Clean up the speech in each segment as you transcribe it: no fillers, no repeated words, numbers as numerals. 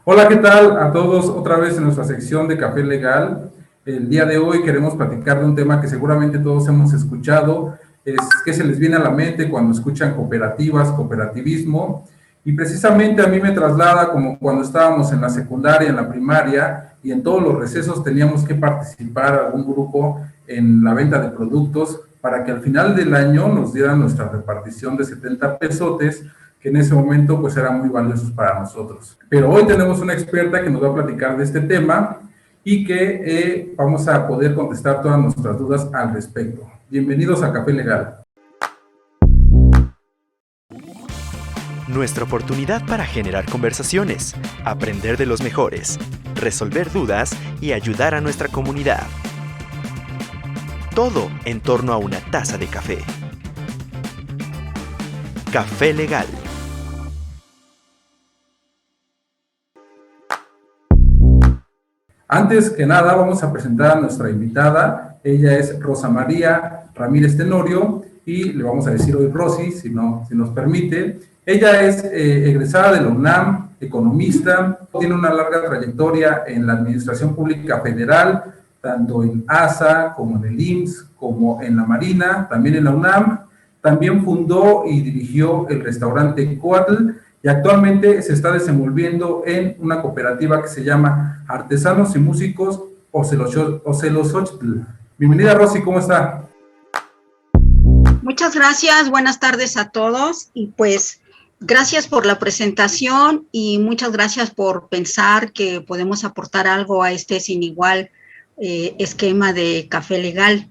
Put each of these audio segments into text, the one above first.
Hola, ¿qué tal a todos? Otra vez en nuestra sección de Café Legal. El día de hoy queremos platicar de un tema que seguramente todos hemos escuchado, es qué se les viene a la mente cuando escuchan cooperativas, cooperativismo, y precisamente a mí me traslada como cuando estábamos en la secundaria, en la primaria, y en todos los recesos teníamos que participar algún grupo en la venta de productos para que al final del año nos dieran nuestra repartición de 70 pesotes, que en ese momento pues eran muy valiosos para nosotros. Pero hoy tenemos una experta que nos va a platicar de este tema y que vamos a poder contestar todas nuestras dudas al respecto. Bienvenidos a Café Legal. Nuestra oportunidad para generar conversaciones, aprender de los mejores, resolver dudas y ayudar a nuestra comunidad. Todo en torno a una taza de café. Café Legal. Antes que nada, vamos a presentar a nuestra invitada. Ella es Rosa María Ramírez Tenorio y le vamos a decir hoy Rosy, si nos permite. Ella es egresada de la UNAM, economista, tiene una larga trayectoria en la Administración Pública Federal, tanto en ASA como en el IMSS, como en la Marina, también en la UNAM. También fundó y dirigió el restaurante Coatl, y actualmente se está desenvolviendo en una cooperativa que se llama Artesanos y Músicos Ocelosochtl. Bienvenida, Rosy, ¿cómo está? Muchas gracias, buenas tardes a todos y pues gracias por la presentación y muchas gracias por pensar que podemos aportar algo a este sin igual esquema de Café Legal.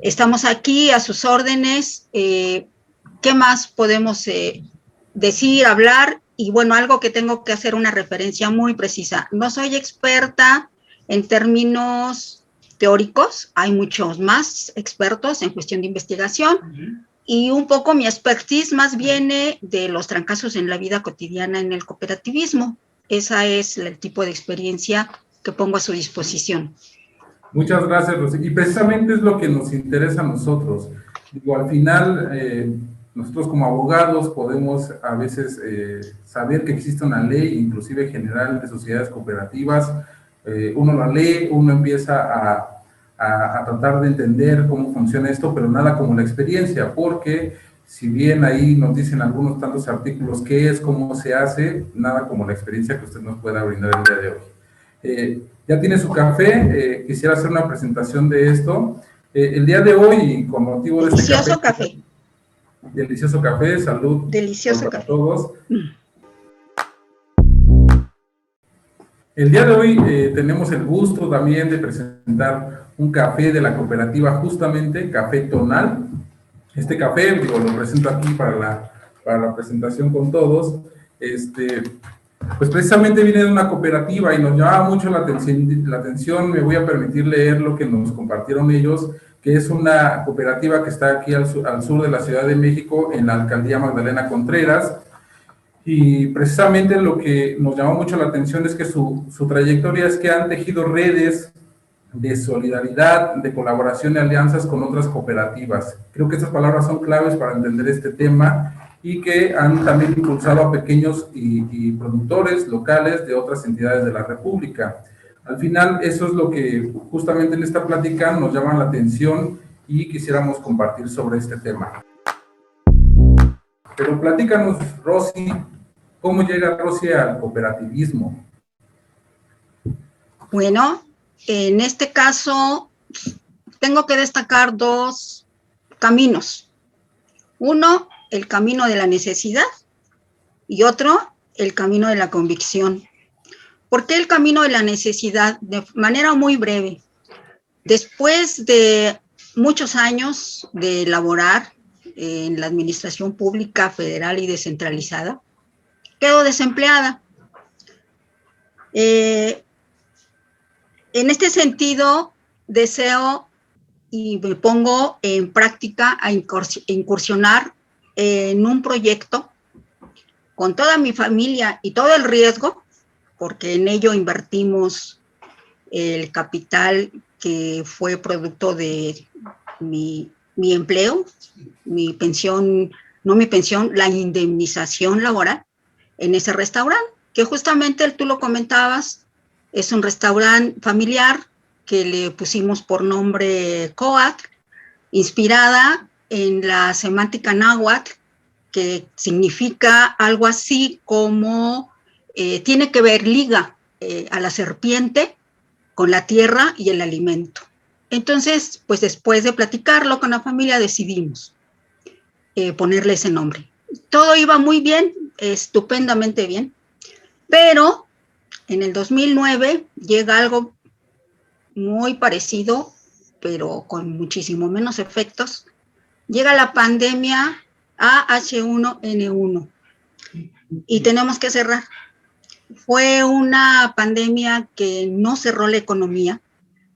Estamos aquí a sus órdenes. ¿Qué más podemos decir, hablar? Y bueno, algo que tengo que hacer una referencia muy precisa. No soy experta en términos teóricos, hay muchos más expertos en cuestión de investigación, y un poco mi expertise más viene de los trancazos en la vida cotidiana en el cooperativismo. Esa es el tipo de experiencia que pongo a su disposición. Muchas gracias, Rosy. Y precisamente es lo que nos interesa a nosotros. Digo, al final, nosotros como abogados podemos a veces saber que existe una ley, inclusive general de sociedades cooperativas. Uno la lee, uno empieza a tratar de entender cómo funciona esto, pero nada como la experiencia, porque si bien ahí nos dicen algunos tantos artículos qué es, cómo se hace, nada como la experiencia que usted nos pueda brindar el día de hoy. Ya tiene su café, quisiera hacer una presentación de esto. El día de hoy, con motivo de este café. Delicioso café, salud. Delicioso para café. Todos. El día de hoy tenemos el gusto también de presentar un café de la cooperativa, justamente Café Tonal. Este café, digo, lo presento aquí para la presentación con todos. Pues precisamente viene de una cooperativa y nos llamaba mucho la atención. Me voy a permitir leer lo que nos compartieron ellos, que es una cooperativa que está aquí al sur de la Ciudad de México, en la alcaldía Magdalena Contreras. Y precisamente lo que nos llamó mucho la atención es que su trayectoria es que han tejido redes de solidaridad, de colaboración y alianzas con otras cooperativas. Creo que estas palabras son claves para entender este tema y que han también impulsado a pequeños y productores locales de otras entidades de la República. Al final, eso es lo que justamente en esta plática nos llama la atención y quisiéramos compartir sobre este tema. Pero platícanos, Rosy, ¿cómo llega Rosy al cooperativismo? Bueno, en este caso tengo que destacar dos caminos. Uno, el camino de la necesidad y otro, el camino de la convicción. ¿Por qué el camino de la necesidad? De manera muy breve. Después de muchos años de laborar en la administración pública federal y descentralizada, quedo desempleada. En este sentido, deseo y me pongo en práctica a incursionar en un proyecto con toda mi familia y todo el riesgo, porque en ello invertimos el capital que fue producto de mi empleo, mi pensión, no mi pensión, la indemnización laboral en ese restaurante, que justamente tú lo comentabas, es un restaurante familiar que le pusimos por nombre Coat, inspirada en la semántica náhuatl, que significa algo así como, tiene que ver, liga a la serpiente con la tierra y el alimento. Entonces, pues después de platicarlo con la familia, decidimos ponerle ese nombre. Todo iba muy bien, estupendamente bien, pero en el 2009 llega algo muy parecido, pero con muchísimo menos efectos. Llega la pandemia AH1N1 y tenemos que cerrar. Fue una pandemia que no cerró la economía,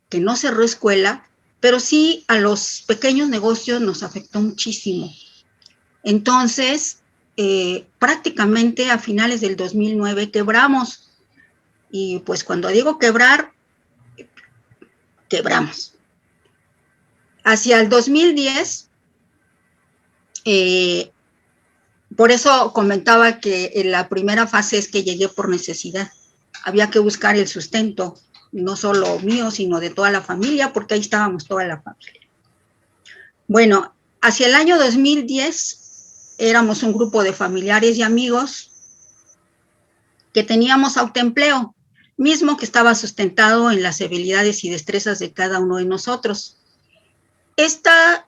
que no cerró escuela, pero sí a los pequeños negocios nos afectó muchísimo. Entonces, prácticamente a finales del 2009 quebramos. Y pues cuando digo quebrar, quebramos. Hacia el 2010, por eso comentaba que en la primera fase es que llegué por necesidad. Había que buscar el sustento, no solo mío, sino de toda la familia, porque ahí estábamos toda la familia. Bueno, hacia el año 2010 éramos un grupo de familiares y amigos que teníamos autoempleo, mismo que estaba sustentado en las habilidades y destrezas de cada uno de nosotros. Esta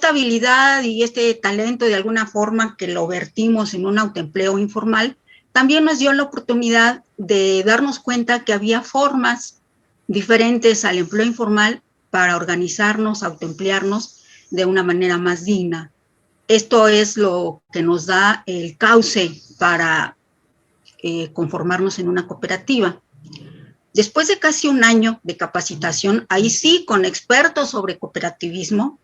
habilidad y este talento, de alguna forma, que lo vertimos en un autoempleo informal, también nos dio la oportunidad de darnos cuenta que había formas diferentes al empleo informal para organizarnos, autoemplearnos de una manera más digna. Esto es lo que nos da el cauce para conformarnos en una cooperativa. Después de casi un año de capacitación, ahí sí, con expertos sobre cooperativismo,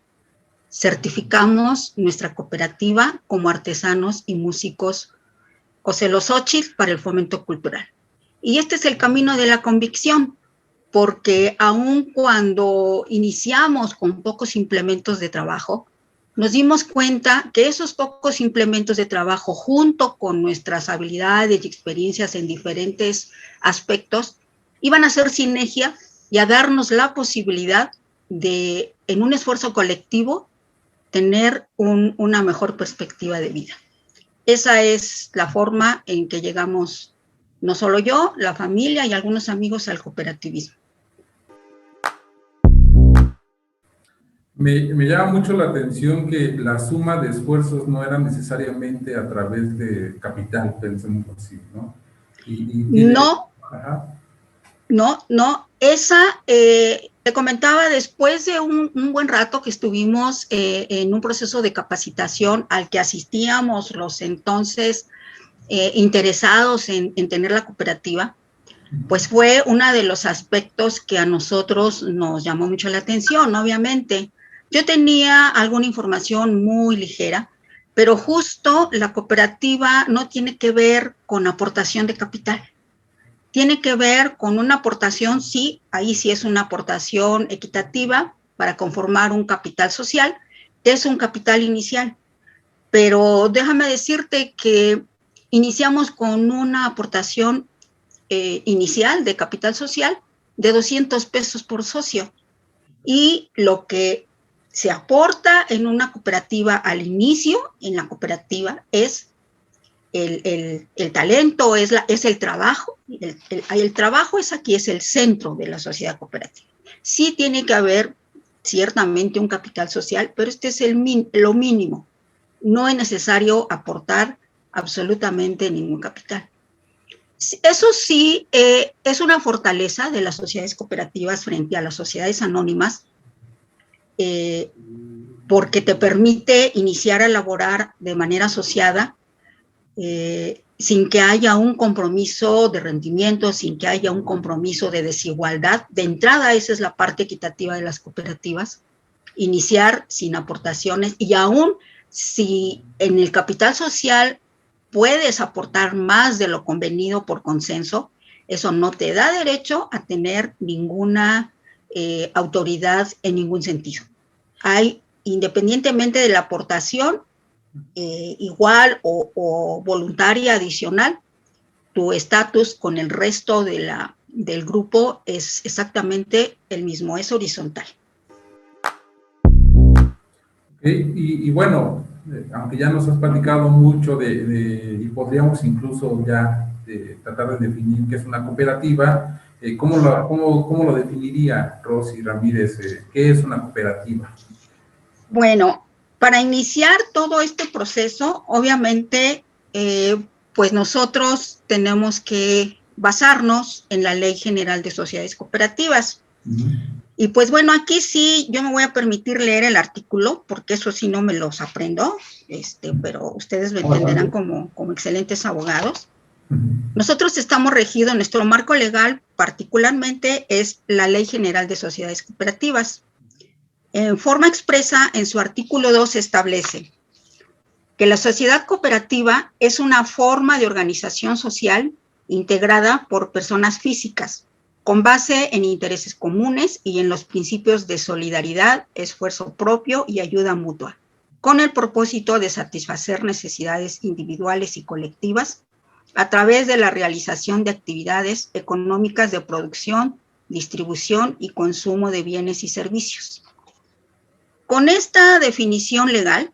certificamos nuestra cooperativa como artesanos y músicos Ocelosóchitl para el fomento cultural. Y este es el camino de la convicción, porque aun cuando iniciamos con pocos implementos de trabajo, nos dimos cuenta que esos pocos implementos de trabajo, junto con nuestras habilidades y experiencias en diferentes aspectos, iban a hacer sinergia y a darnos la posibilidad de, en un esfuerzo colectivo, tener una mejor perspectiva de vida. Esa es la forma en que llegamos, no solo yo, la familia y algunos amigos, al cooperativismo. Me llama mucho la atención que la suma de esfuerzos no era necesariamente a través de capital, pensemos así, ¿no? No, ajá. No, esa, te comentaba, después de un buen rato que estuvimos en un proceso de capacitación al que asistíamos los entonces interesados en tener la cooperativa, pues fue uno de los aspectos que a nosotros nos llamó mucho la atención, obviamente. Yo tenía alguna información muy ligera, pero justo la cooperativa no tiene que ver con aportación de capital. Tiene que ver con una aportación, sí, ahí sí es una aportación equitativa para conformar un capital social, es un capital inicial. Pero déjame decirte que iniciamos con una aportación inicial de capital social de 200 pesos por socio. Y lo que se aporta en una cooperativa al inicio, en la cooperativa, es el talento, es el trabajo. El trabajo es aquí, es el centro de la sociedad cooperativa. Sí tiene que haber ciertamente un capital social, pero este es lo mínimo. No es necesario aportar absolutamente ningún capital. Eso sí, es una fortaleza de las sociedades cooperativas frente a las sociedades anónimas, porque te permite iniciar a laborar de manera asociada, sin que haya un compromiso de rendimiento, sin que haya un compromiso de desigualdad. De entrada, esa es la parte equitativa de las cooperativas, iniciar sin aportaciones, y aún si en el capital social puedes aportar más de lo convenido por consenso, eso no te da derecho a tener ninguna autoridad en ningún sentido. Hay, independientemente de la aportación, igual o voluntaria adicional, tu estatus con el resto del grupo es exactamente el mismo, es horizontal. Y bueno, aunque ya nos has platicado mucho y podríamos incluso ya tratar de definir qué es una cooperativa, ¿cómo lo definiría Rosy Ramírez? ¿Qué es una cooperativa? Bueno, para iniciar todo este proceso, obviamente, pues nosotros tenemos que basarnos en la Ley General de Sociedades Cooperativas. Y pues bueno, aquí sí yo me voy a permitir leer el artículo, porque eso sí no me los aprendo, pero ustedes lo entenderán como excelentes abogados. Nosotros estamos regidos, nuestro marco legal particularmente es la Ley General de Sociedades Cooperativas. En forma expresa, en su artículo 2 se establece que la sociedad cooperativa es una forma de organización social integrada por personas físicas, con base en intereses comunes y en los principios de solidaridad, esfuerzo propio y ayuda mutua, con el propósito de satisfacer necesidades individuales y colectivas a través de la realización de actividades económicas de producción, distribución y consumo de bienes y servicios. Con esta definición legal,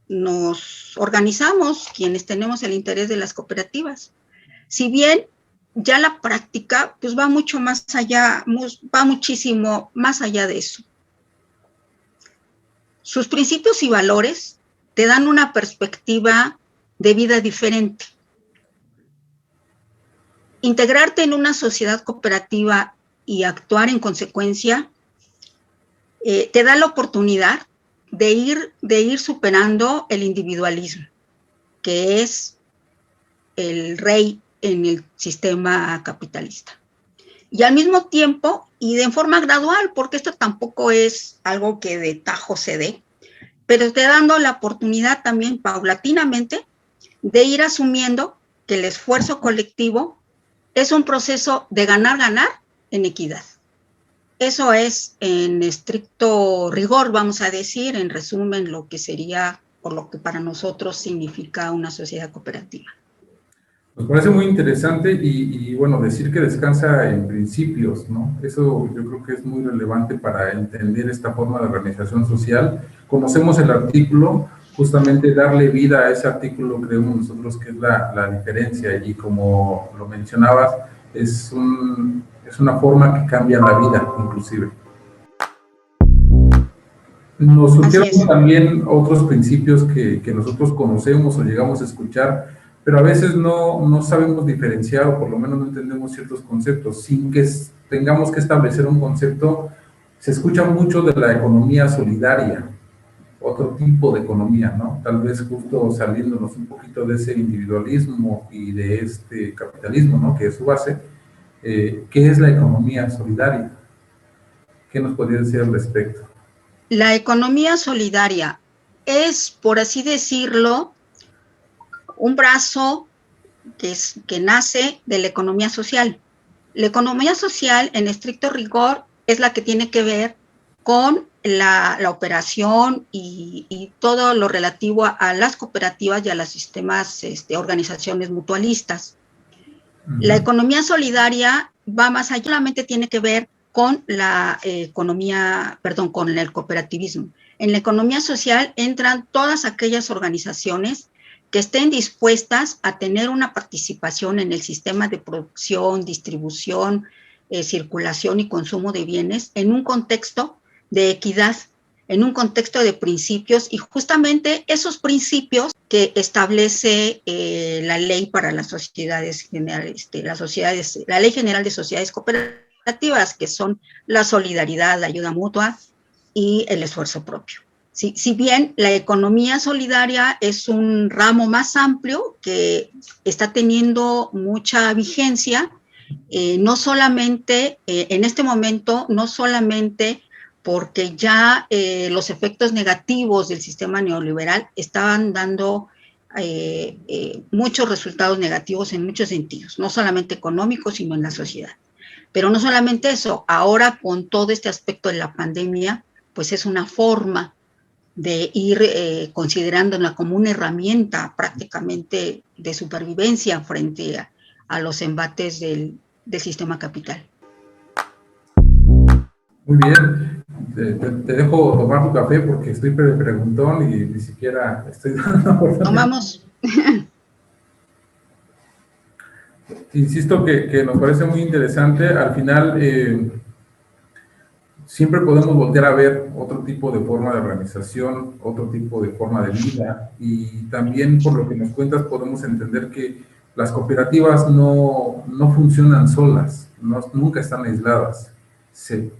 nos organizamos quienes tenemos el interés de las cooperativas. Si bien ya la práctica pues va mucho más allá, va muchísimo más allá de eso. Sus principios y valores te dan una perspectiva de vida diferente. Integrarte en una sociedad cooperativa y actuar en consecuencia te da la oportunidad de ir superando el individualismo, que es el rey en el sistema capitalista. Y al mismo tiempo, y de forma gradual, porque esto tampoco es algo que de tajo se dé, pero te dando la oportunidad también paulatinamente de ir asumiendo que el esfuerzo colectivo es un proceso de ganar-ganar en equidad. Eso es en estricto rigor, vamos a decir, en resumen, lo que sería o lo que para nosotros significa una sociedad cooperativa. Nos parece muy interesante y bueno, decir que descansa en principios, ¿no? Eso yo creo que es muy relevante para entender esta forma de organización social. Conocemos el artículo, justamente darle vida a ese artículo creemos nosotros que es la diferencia y como lo mencionabas, es una forma que cambia la vida, inclusive. Nos surgieron también otros principios que nosotros conocemos o llegamos a escuchar, pero a veces no sabemos diferenciar o por lo menos no entendemos ciertos conceptos. Sin que tengamos que establecer un concepto, se escucha mucho de la economía solidaria, otro tipo de economía, ¿no? Tal vez justo saliéndonos un poquito de ese individualismo y de este capitalismo, ¿no? Que es su base. ¿Qué es la economía solidaria? ¿Qué nos podría decir al respecto? La economía solidaria es, por así decirlo, un brazo que nace de la economía social. La economía social, en estricto rigor, es la que tiene que ver con la operación y todo lo relativo a las cooperativas y a los sistemas, organizaciones mutualistas. La economía solidaria va más allá, solamente tiene que ver con con el cooperativismo. En la economía social entran todas aquellas organizaciones que estén dispuestas a tener una participación en el sistema de producción, distribución, circulación y consumo de bienes en un contexto de equidad, en un contexto de principios y justamente esos principios que establece la ley para las sociedades generales, la Ley General de Sociedades Cooperativas, que son la solidaridad, la ayuda mutua y el esfuerzo propio. Si bien la economía solidaria es un ramo más amplio que está teniendo mucha vigencia, no solamente en este momento, no solamente porque ya los efectos negativos del sistema neoliberal estaban dando muchos resultados negativos en muchos sentidos, no solamente económicos, sino en la sociedad. Pero no solamente eso, ahora con todo este aspecto de la pandemia, pues es una forma de ir considerándola como una herramienta prácticamente de supervivencia frente a los embates del sistema capital. Muy bien, te dejo tomar tu café porque estoy preguntón y ni siquiera estoy dando. Tomamos. Insisto que nos parece muy interesante. Al final, siempre podemos voltear a ver otro tipo de forma de organización, otro tipo de forma de vida, y también por lo que nos cuentas podemos entender que las cooperativas no funcionan solas, nunca están aisladas. Se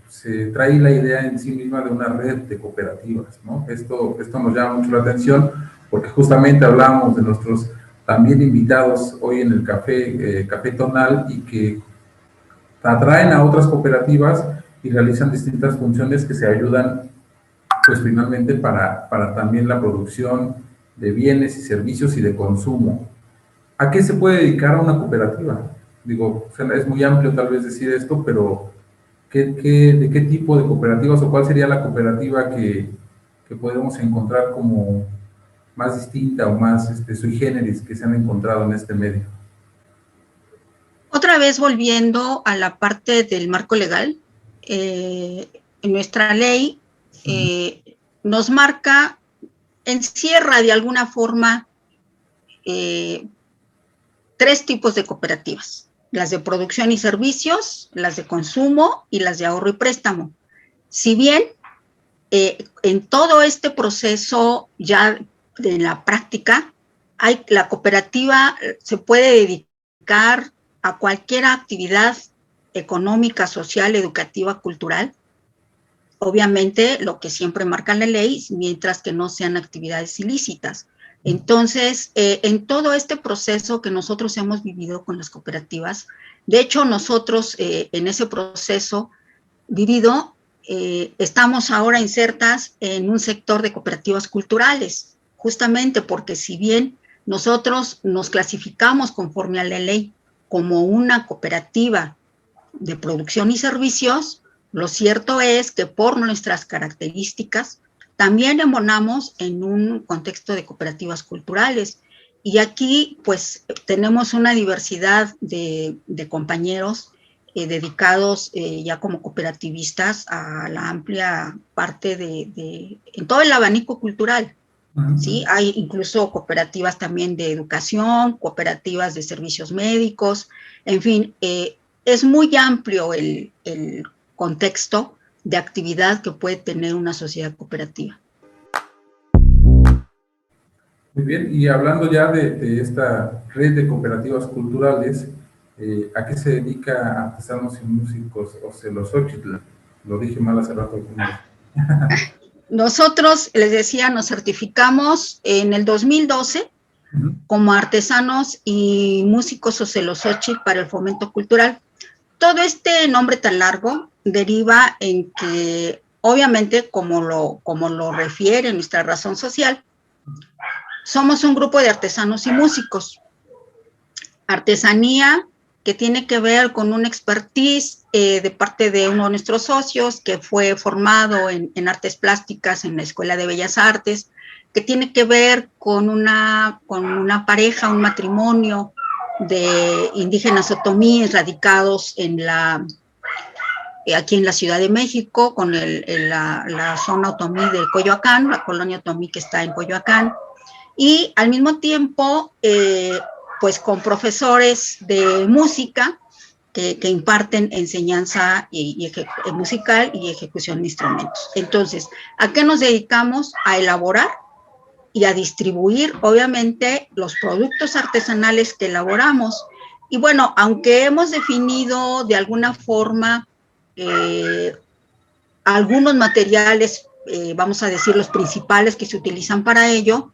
trae la idea en sí misma de una red de cooperativas, ¿no? Esto nos llama mucho la atención porque justamente hablamos de nuestros también invitados hoy en el Café Tonal, y que atraen a otras cooperativas y realizan distintas funciones que se ayudan, pues finalmente para también la producción de bienes y servicios y de consumo. ¿A qué se puede dedicar a una cooperativa? Digo, es muy amplio tal vez decir esto, pero ¿de qué tipo de cooperativas o cuál sería la cooperativa que podemos encontrar como más distinta o más sui generis que se han encontrado en este medio? Otra vez volviendo a la parte del marco legal, en nuestra ley nos marca, encierra de alguna forma 3 tipos de cooperativas: las de producción y servicios, las de consumo y las de ahorro y préstamo. Si bien en todo este proceso ya de la práctica, la cooperativa se puede dedicar a cualquier actividad económica, social, educativa, cultural. Obviamente, lo que siempre marca la ley, mientras que no sean actividades ilícitas. Entonces, en todo este proceso que nosotros hemos vivido con las cooperativas, de hecho, nosotros en ese proceso vivido, estamos ahora insertas en un sector de cooperativas culturales, justamente porque si bien nosotros nos clasificamos conforme a la ley como una cooperativa de producción y servicios, lo cierto es que por nuestras características también embonamos en un contexto de cooperativas culturales. Y aquí pues tenemos una diversidad de compañeros dedicados ya como cooperativistas a la amplia parte en todo el abanico cultural. ¿Sí? Hay incluso cooperativas también de educación, cooperativas de servicios médicos, en fin, es muy amplio el contexto de actividad que puede tener una sociedad cooperativa. Muy bien, y hablando ya de esta red de cooperativas culturales, ¿a qué se dedica Artesanos y Músicos Ocelosóchitl? Lo dije mal hace rato. Nosotros, les decía, nos certificamos en el 2012 como Artesanos y Músicos Ocelosóchitl para el fomento cultural. Todo este nombre tan largo deriva en que, obviamente, como lo refiere nuestra razón social, somos un grupo de artesanos y músicos. Artesanía que tiene que ver con una expertise de parte de uno de nuestros socios que fue formado en artes plásticas en la Escuela de Bellas Artes, que tiene que ver con una pareja, un matrimonio de indígenas otomíes radicados aquí en la Ciudad de México, con la zona otomí de Coyoacán, la colonia otomí que está en Coyoacán, y al mismo tiempo, pues con profesores de música que imparten enseñanza musical y ejecución de instrumentos. Entonces, ¿a qué nos dedicamos? A elaborar y a distribuir, obviamente, los productos artesanales que elaboramos. Y bueno, aunque hemos definido de alguna forma algunos materiales, vamos a decir los principales que se utilizan para ello,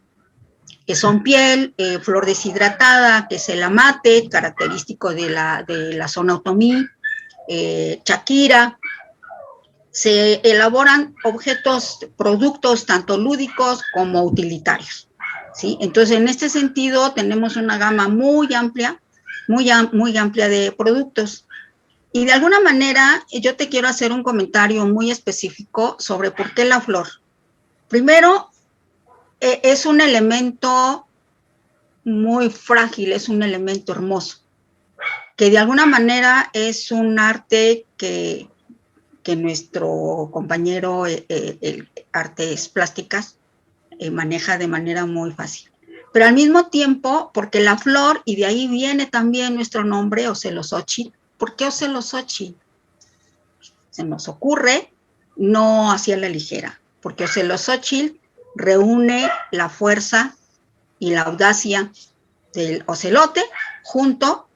que son piel, flor deshidratada, que es el amate, característico de la zona otomí, chaquira. Se elaboran productos tanto lúdicos como utilitarios, ¿sí? Entonces, en este sentido, tenemos una gama muy amplia de productos. Y de alguna manera, yo te quiero hacer un comentario muy específico sobre por qué la flor. Primero, es un elemento muy frágil, es un elemento hermoso. que de alguna manera es un arte que nuestro compañero el artes plásticas maneja de manera muy fácil. Pero al mismo tiempo, porque la flor, y de ahí viene también nuestro nombre, Ocelosóchil. ¿Por qué Ocelosóchil? Se nos ocurre no hacia la ligera, porque Ocelosóchil reúne la fuerza y la audacia del ocelote junto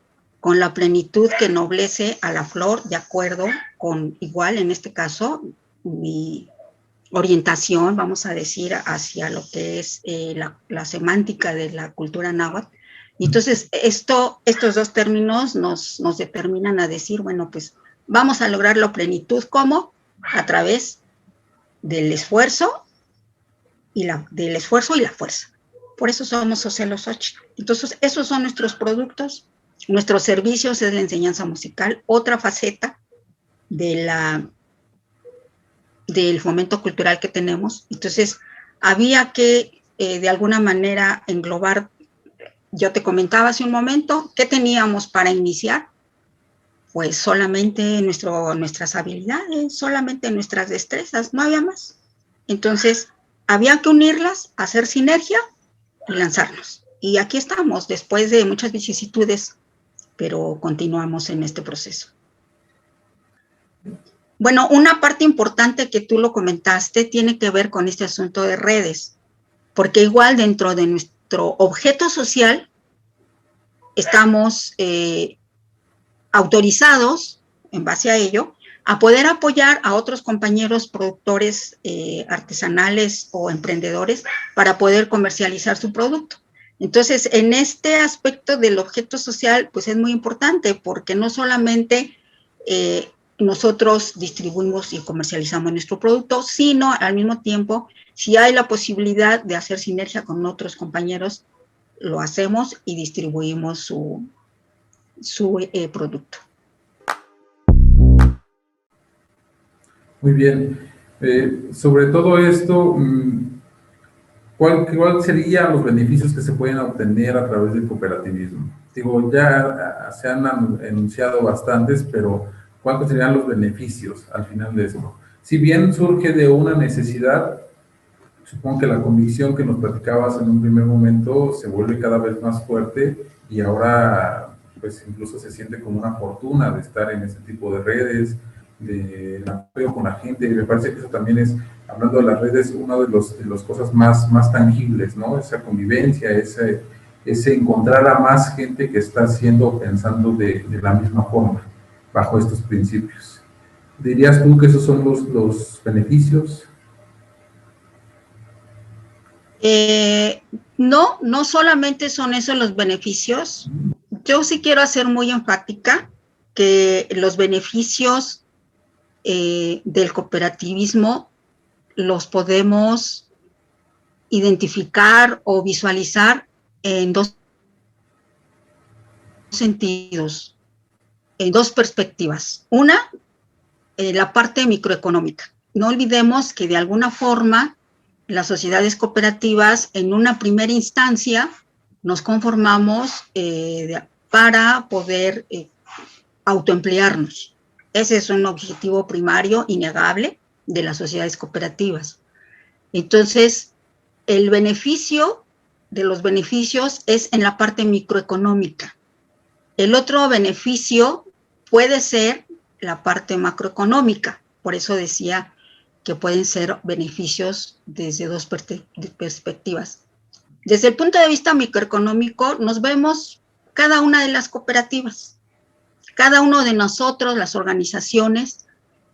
con la plenitud que noblece a la flor, de acuerdo con, igual en este caso, mi orientación, vamos a decir, hacia lo que es la semántica de la cultura náhuatl. Y entonces, estos dos términos nos determinan a decir, bueno, pues vamos a lograr la plenitud, ¿cómo? A través del esfuerzo y la fuerza. Por eso somos Ocelosóchil. Entonces, esos son nuestros productos. Nuestros servicios es la enseñanza musical, otra faceta del fomento cultural que tenemos. Entonces, había que, de alguna manera, englobar. Yo te comentaba hace un momento, ¿qué teníamos para iniciar? Pues solamente nuestras habilidades, solamente nuestras destrezas, no había más. Entonces, había que unirlas, hacer sinergia y lanzarnos. Y aquí estamos, después de muchas vicisitudes, pero continuamos en este proceso. Bueno, una parte importante que tú lo comentaste tiene que ver con este asunto de redes, porque igual dentro de nuestro objeto social estamos autorizados, en base a ello, a poder apoyar a otros compañeros productores artesanales o emprendedores para poder comercializar su producto. Entonces, en este aspecto del objeto social, pues es muy importante porque no solamente nosotros distribuimos y comercializamos nuestro producto, sino al mismo tiempo, si hay la posibilidad de hacer sinergia con otros compañeros, lo hacemos y distribuimos su producto. Muy bien. Sobre todo esto, ¿cuál serían los beneficios que se pueden obtener a través del cooperativismo? Digo, ya se han enunciado bastantes, pero ¿cuáles serían los beneficios al final de esto? Si bien surge de una necesidad, supongo que la convicción que nos platicabas en un primer momento se vuelve cada vez más fuerte y ahora pues incluso se siente como una fortuna de estar en ese tipo de redes, de apoyo con la gente, y me parece que eso también es, hablando de las redes, una de las cosas más tangibles, ¿no? Esa convivencia, ese encontrar a más gente que está haciendo, pensando de la misma forma, bajo estos principios. ¿Dirías tú que esos son los beneficios? No solamente son esos los beneficios. Yo sí quiero hacer muy enfática que los beneficios del cooperativismo los podemos identificar o visualizar en dos sentidos, en dos perspectivas. Una, la parte microeconómica. No olvidemos que de alguna forma las sociedades cooperativas en una primera instancia nos conformamos para poder autoemplearnos. Ese es un objetivo primario innegable de las sociedades cooperativas. Entonces, el beneficio de los beneficios es en la parte microeconómica. El otro beneficio puede ser la parte macroeconómica. Por eso decía que pueden ser beneficios desde dos perspectivas. Desde el punto de vista microeconómico, nos vemos cada una de las cooperativas. Cada uno de nosotros, las organizaciones,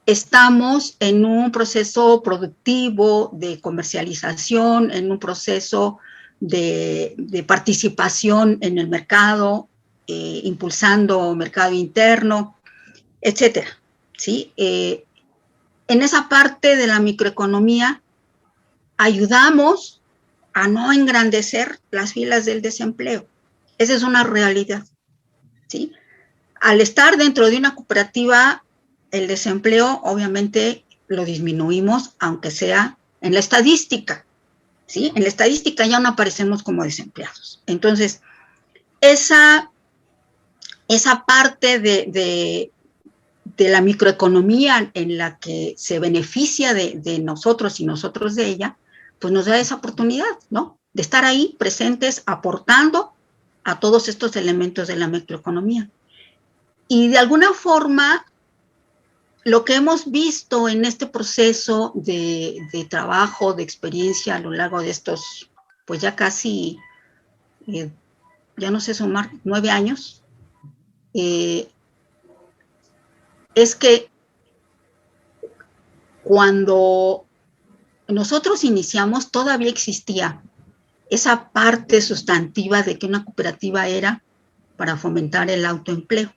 estamos en un proceso productivo de comercialización, en un proceso de participación en el mercado, impulsando mercado interno, etcétera, ¿sí? En esa parte de la microeconomía ayudamos a no engrandecer las filas del desempleo. Esa es una realidad, ¿sí? Al estar dentro de una cooperativa, el desempleo obviamente lo disminuimos, aunque sea en la estadística, ¿sí? En la estadística ya no aparecemos como desempleados. Entonces, esa esa parte de la microeconomía en la que se beneficia de nosotros y nosotros de ella, pues nos da esa oportunidad, ¿no? De estar ahí presentes, aportando a todos estos elementos de la microeconomía. Y de alguna forma, lo que hemos visto en este proceso de trabajo, de experiencia a lo largo de estos, pues ya casi, ya no sé sumar, 9 años, es que cuando nosotros iniciamos todavía existía esa parte sustantiva de que una cooperativa era para fomentar el autoempleo.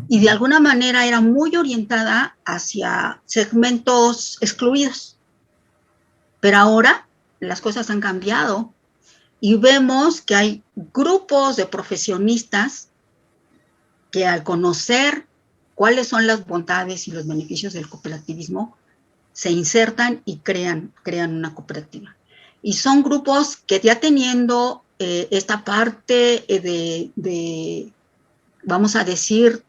Y de alguna manera era muy orientada hacia segmentos excluidos. Pero ahora las cosas han cambiado y vemos que hay grupos de profesionistas que al conocer cuáles son las bondades y los beneficios del cooperativismo, se insertan y crean una cooperativa. Y son grupos que ya teniendo esta parte vamos a decir,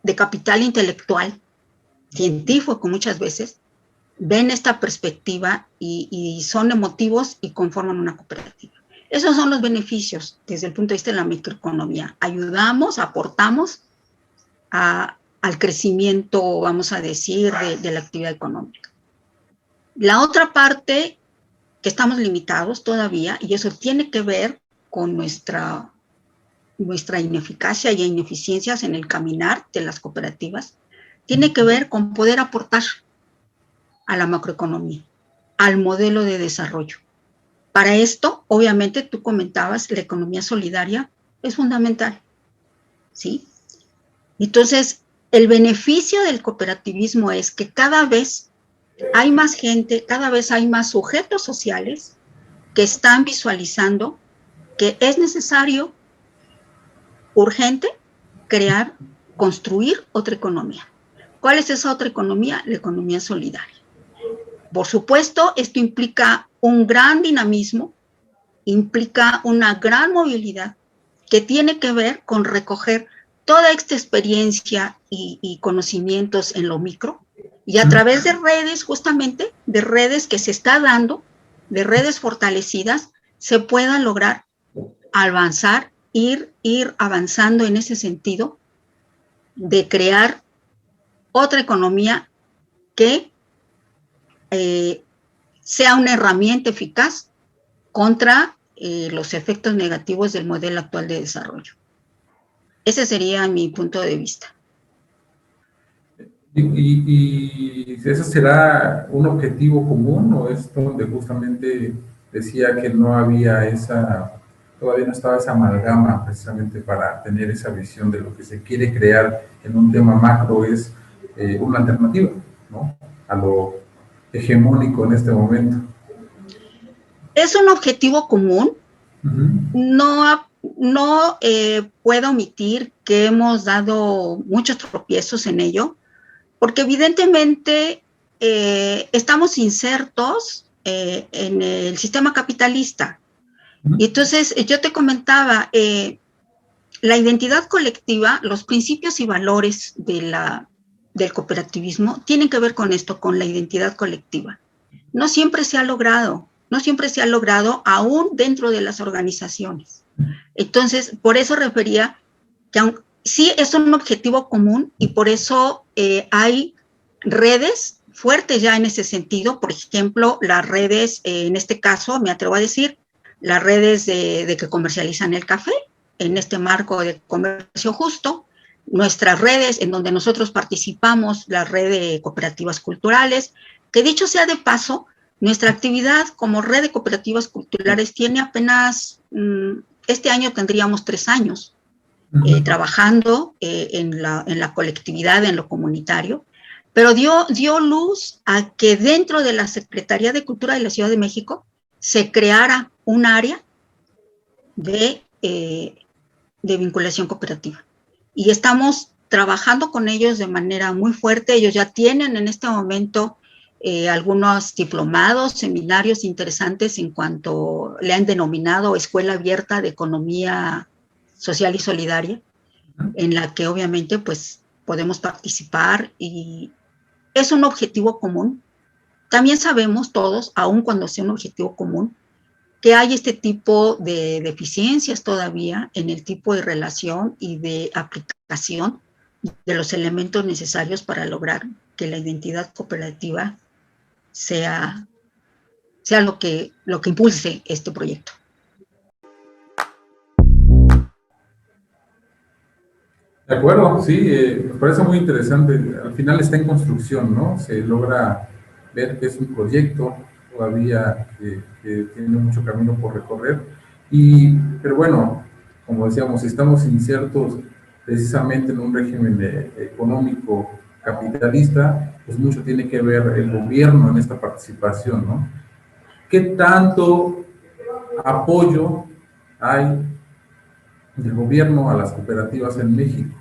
de capital intelectual, científico muchas veces, ven esta perspectiva y son emotivos y conforman una cooperativa. Esos son los beneficios desde el punto de vista de la microeconomía. Ayudamos, aportamos al crecimiento, vamos a decir, de la actividad económica. La otra parte que estamos limitados todavía, y eso tiene que ver con nuestra ineficacia y ineficiencias en el caminar de las cooperativas, tiene que ver con poder aportar a la macroeconomía, al modelo de desarrollo. Para esto, obviamente, tú comentabas, la economía solidaria es fundamental, ¿sí? Entonces, el beneficio del cooperativismo es que cada vez hay más gente, cada vez hay más sujetos sociales que están visualizando que es necesario, urgente, construir otra economía. ¿Cuál es esa otra economía? La economía solidaria. Por supuesto, esto implica un gran dinamismo, implica una gran movilidad que tiene que ver con recoger toda esta experiencia y conocimientos en lo micro y a través de redes, justamente, de redes que se está dando, de redes fortalecidas, se pueda lograr avanzar, ir avanzando en ese sentido de crear otra economía que sea una herramienta eficaz contra los efectos negativos del modelo actual de desarrollo. Ese sería mi punto de vista. ¿Y ese será un objetivo común o es donde justamente decía que no había todavía no estaba esa amalgama precisamente para tener esa visión de lo que se quiere crear en un tema macro es una alternativa, ¿no?, a lo hegemónico en este momento? Es un objetivo común. No puedo omitir que hemos dado muchos tropiezos en ello, porque evidentemente estamos insertos en el sistema capitalista. Y entonces yo te comentaba, la identidad colectiva, los principios y valores del cooperativismo tienen que ver con esto, con la identidad colectiva. No siempre se ha logrado aún dentro de las organizaciones. Entonces, por eso refería que sí es un objetivo común y por eso hay redes fuertes ya en ese sentido. Por ejemplo, las redes, en este caso, me atrevo a decir, las redes de que comercializan el café, en este marco de comercio justo, nuestras redes en donde nosotros participamos, la red de cooperativas culturales, que dicho sea de paso, nuestra actividad como red de cooperativas culturales tiene apenas, este año tendríamos 3 años trabajando en la colectividad, en lo comunitario, pero dio luz a que dentro de la Secretaría de Cultura de la Ciudad de México se creara un área de vinculación cooperativa. Y estamos trabajando con ellos de manera muy fuerte. Ellos ya tienen en este momento algunos diplomados, seminarios interesantes en cuanto le han denominado Escuela Abierta de Economía Social y Solidaria. en la que obviamente pues podemos participar y es un objetivo común. También sabemos todos, aun cuando sea un objetivo común, que hay este tipo de deficiencias todavía en el tipo de relación y de aplicación de los elementos necesarios para lograr que la identidad cooperativa sea lo que impulse este proyecto. De acuerdo, sí, me parece muy interesante. Al final está en construcción, ¿no? Se logra ver que es un proyecto todavía que tiene mucho camino por recorrer. Pero bueno, como decíamos, estamos insertos precisamente en un régimen económico capitalista, pues mucho tiene que ver el gobierno en esta participación, ¿no? ¿Qué tanto apoyo hay del gobierno a las cooperativas en México?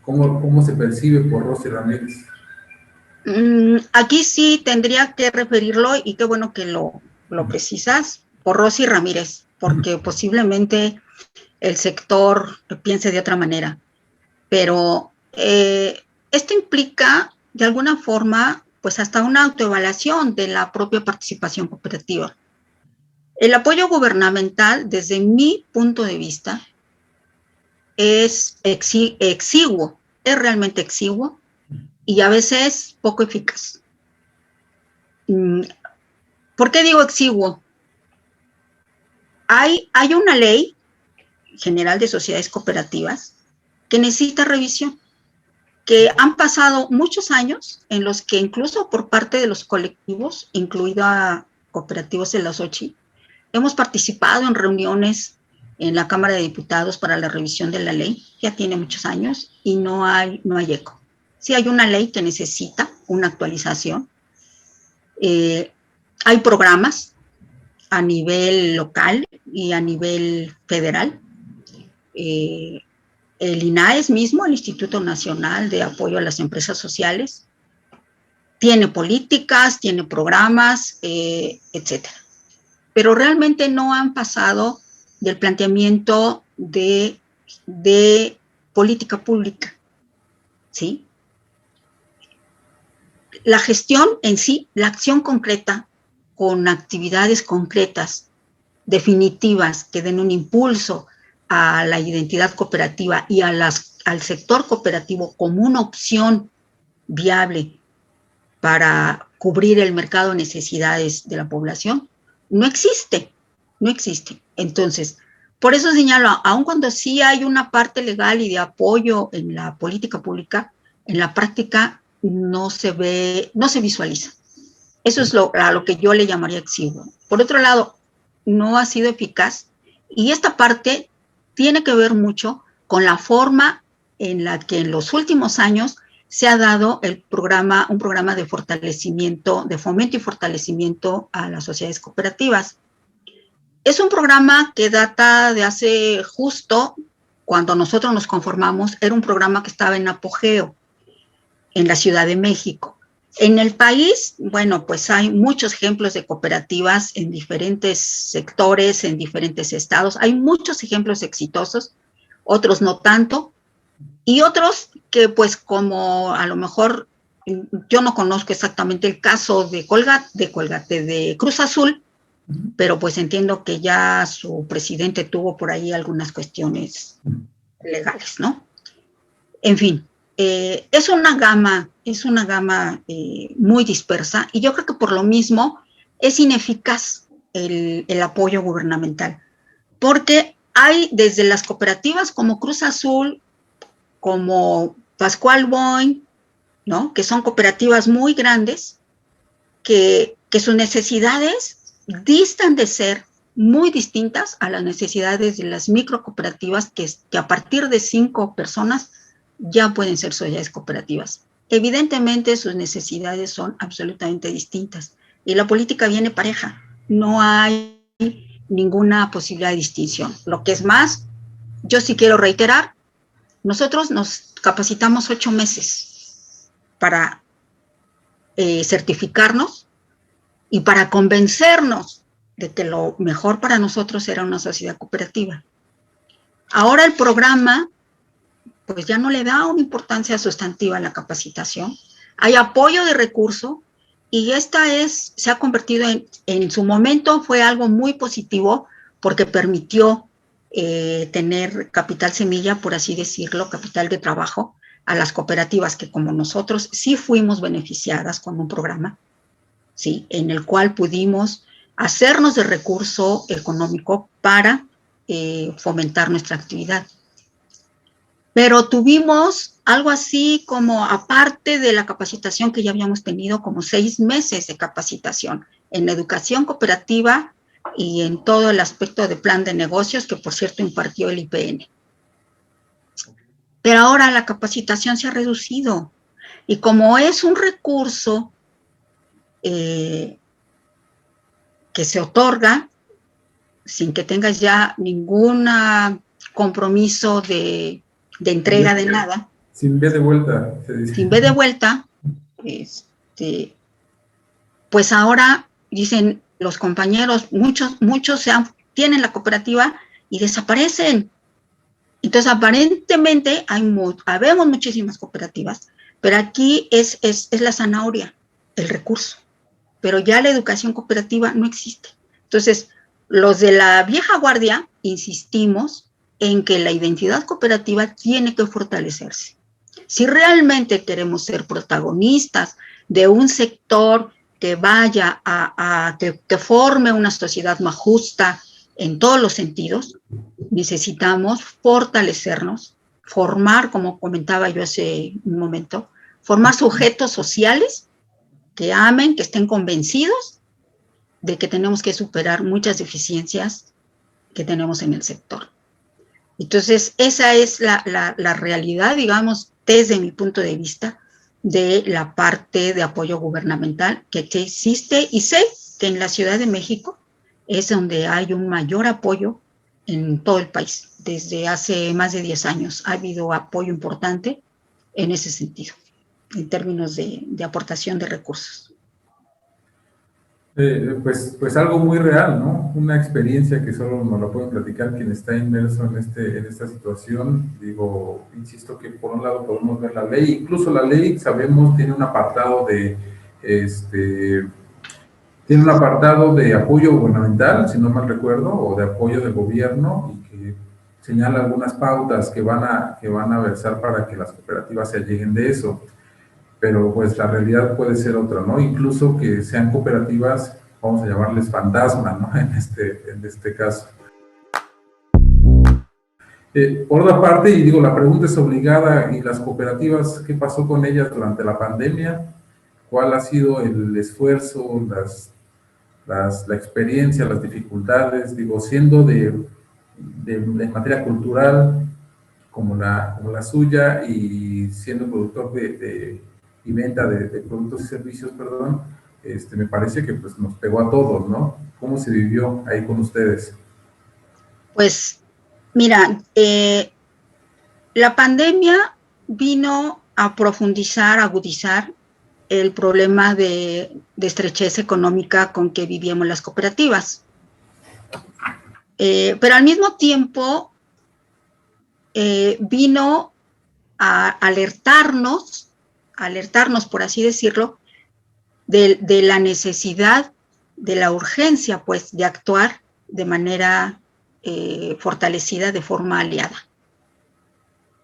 ¿Cómo se percibe por Rosy Ramírez? Aquí sí tendría que referirlo, y qué bueno que lo precisas, por Rosy Ramírez, porque posiblemente el sector piense de otra manera. Pero esto implica, de alguna forma, pues hasta una autoevaluación de la propia participación cooperativa. El apoyo gubernamental, desde mi punto de vista, es exiguo, es realmente exiguo y a veces poco eficaz. ¿Por qué digo exiguo? Hay una ley general de sociedades cooperativas que necesita revisión, que han pasado muchos años en los que incluso por parte de los colectivos, incluida Cooperativos de la Xochitl, hemos participado en reuniones en la Cámara de Diputados para la revisión de la ley, ya tiene muchos años y no hay eco. Sí hay una ley que necesita una actualización. Hay programas a nivel local y a nivel federal. El INAES mismo, el Instituto Nacional de Apoyo a las Empresas Sociales, tiene políticas, tiene programas, etcétera. Pero realmente no han pasado del planteamiento de política pública, ¿sí? La gestión en sí, la acción concreta, con actividades concretas, definitivas, que den un impulso a la identidad cooperativa y al sector cooperativo como una opción viable para cubrir el mercado de necesidades de la población, no existe. Entonces, por eso señalo, aun cuando sí hay una parte legal y de apoyo en la política pública, en la práctica no se visualiza. Eso es a lo que yo le llamaría exiguo. Por otro lado, no ha sido eficaz y esta parte tiene que ver mucho con la forma en la que en los últimos años se ha dado un programa de fortalecimiento, de fomento y fortalecimiento a las sociedades cooperativas. Es un programa que data de hace justo, cuando nosotros nos conformamos, era un programa que estaba en apogeo en la Ciudad de México. En el país, bueno, pues hay muchos ejemplos de cooperativas en diferentes sectores, en diferentes estados. Hay muchos ejemplos exitosos, otros no tanto, y otros que pues como a lo mejor yo no conozco exactamente el caso de Cruz Azul, pero pues entiendo que ya su presidente tuvo por ahí algunas cuestiones legales, ¿no? En fin, es una gama muy dispersa y yo creo que por lo mismo es ineficaz el apoyo gubernamental, porque hay desde las cooperativas como Cruz Azul, como Pascual Boing, ¿no? Que son cooperativas muy grandes, que sus necesidades distan de ser muy distintas a las necesidades de las microcooperativas que a partir de 5 personas ya pueden ser sociedades cooperativas. Evidentemente sus necesidades son absolutamente distintas y la política viene pareja, no hay ninguna posibilidad de distinción. Lo que es más, yo sí quiero reiterar, nosotros nos capacitamos 8 meses para certificarnos y para convencernos de que lo mejor para nosotros era una sociedad cooperativa. Ahora el programa pues ya no le da una importancia sustantiva a la capacitación. Hay apoyo de recurso y se ha convertido en su momento fue algo muy positivo porque permitió tener capital semilla, por así decirlo, capital de trabajo a las cooperativas que como nosotros sí fuimos beneficiadas con un programa, ¿sí? En el cual pudimos hacernos de recurso económico para fomentar nuestra actividad. Pero tuvimos algo así como, aparte de la capacitación que ya habíamos tenido, como 6 meses de capacitación en educación cooperativa y en todo el aspecto de plan de negocios, que por cierto impartió el IPN. Pero ahora la capacitación se ha reducido. Y como es un recurso que se otorga sin que tengas ya ningún compromiso de entrega de nada. Sin B de vuelta, se dice. Sin B de vuelta, pues ahora dicen los compañeros, muchos tienen la cooperativa y desaparecen. Entonces, aparentemente habemos muchísimas cooperativas, pero aquí es la zanahoria, el recurso. Pero ya la educación cooperativa no existe. Entonces, los de la vieja guardia insistimos en que la identidad cooperativa tiene que fortalecerse. Si realmente queremos ser protagonistas de un sector que vaya que forme una sociedad más justa en todos los sentidos, necesitamos fortalecernos, formar, como comentaba yo hace un momento, formar sujetos sociales que amen, que estén convencidos de que tenemos que superar muchas deficiencias que tenemos en el sector. Entonces, esa es la realidad, digamos, desde mi punto de vista, de la parte de apoyo gubernamental que existe, y sé que en la Ciudad de México es donde hay un mayor apoyo en todo el país. Desde hace más de 10 años ha habido apoyo importante en ese sentido, en términos de aportación de recursos. Pues algo muy real, ¿no? Una experiencia que solo nos la puede platicar quien está inmerso en esta situación. Digo, insisto que por un lado podemos ver la ley, incluso la ley, sabemos, tiene un apartado tiene un apartado de apoyo gubernamental, si no mal recuerdo, o de apoyo del gobierno, y que señala algunas pautas que van a versar para que las cooperativas se alleguen de eso. Pero pues la realidad puede ser otra, ¿no? Incluso que sean cooperativas, vamos a llamarles fantasma, ¿no? En este caso. Por otra parte, y digo, la pregunta es obligada, ¿y las cooperativas, qué pasó con ellas durante la pandemia? ¿Cuál ha sido el esfuerzo, la experiencia, las dificultades? Digo, siendo de materia cultural como la suya, y siendo productor y venta de productos y servicios, perdón, me parece que pues nos pegó a todos, ¿no? ¿Cómo se vivió ahí con ustedes? Pues, mira, la pandemia vino a profundizar, agudizar el problema de estrechez económica con que vivíamos las cooperativas. Pero al mismo tiempo vino a alertarnos, por así decirlo, de la necesidad, de la urgencia, pues, de actuar de manera fortalecida, de forma aliada.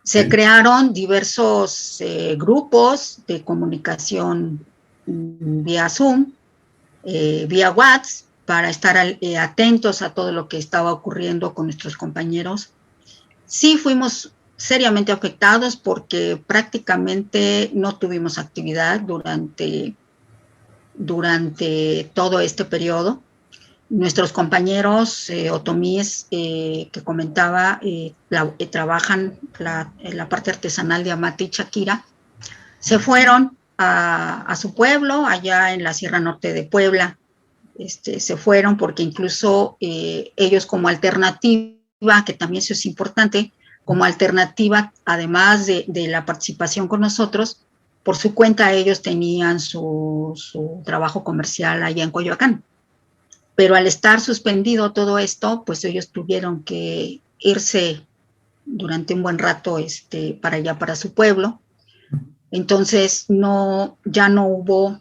Se crearon diversos grupos de comunicación vía Zoom, vía WhatsApp, para estar atentos a todo lo que estaba ocurriendo con nuestros compañeros. Sí fuimos seriamente afectados porque prácticamente no tuvimos actividad durante todo este periodo. Nuestros compañeros otomíes que comentaba trabajan en la parte artesanal de Amate y Shakira, se fueron a su pueblo, allá en la Sierra Norte de Puebla. Se fueron porque incluso ellos, como alternativa, que también eso es importante, como alternativa, además de la participación con nosotros, por su cuenta ellos tenían su trabajo comercial allá en Coyoacán. Pero al estar suspendido todo esto, pues ellos tuvieron que irse durante un buen rato para allá, para su pueblo. Entonces, ya no hubo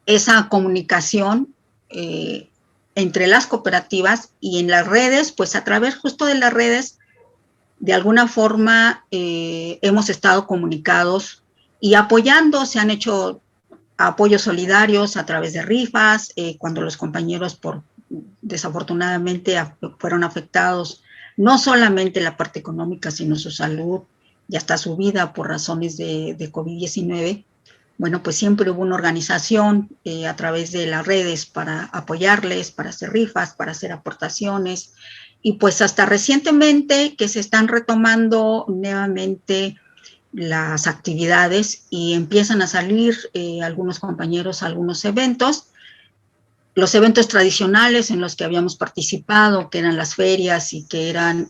esa comunicación entre las cooperativas y en las redes, pues a través justo de las redes, de alguna forma hemos estado comunicados y apoyando, se han hecho apoyos solidarios a través de rifas, cuando los compañeros desafortunadamente fueron afectados, no solamente la parte económica, sino su salud y hasta su vida por razones de COVID-19. Bueno, pues siempre hubo una organización a través de las redes para apoyarles, para hacer rifas, para hacer aportaciones, y pues hasta recientemente que se están retomando nuevamente las actividades y empiezan a salir algunos compañeros a algunos eventos. Los eventos tradicionales en los que habíamos participado, que eran las ferias y que eran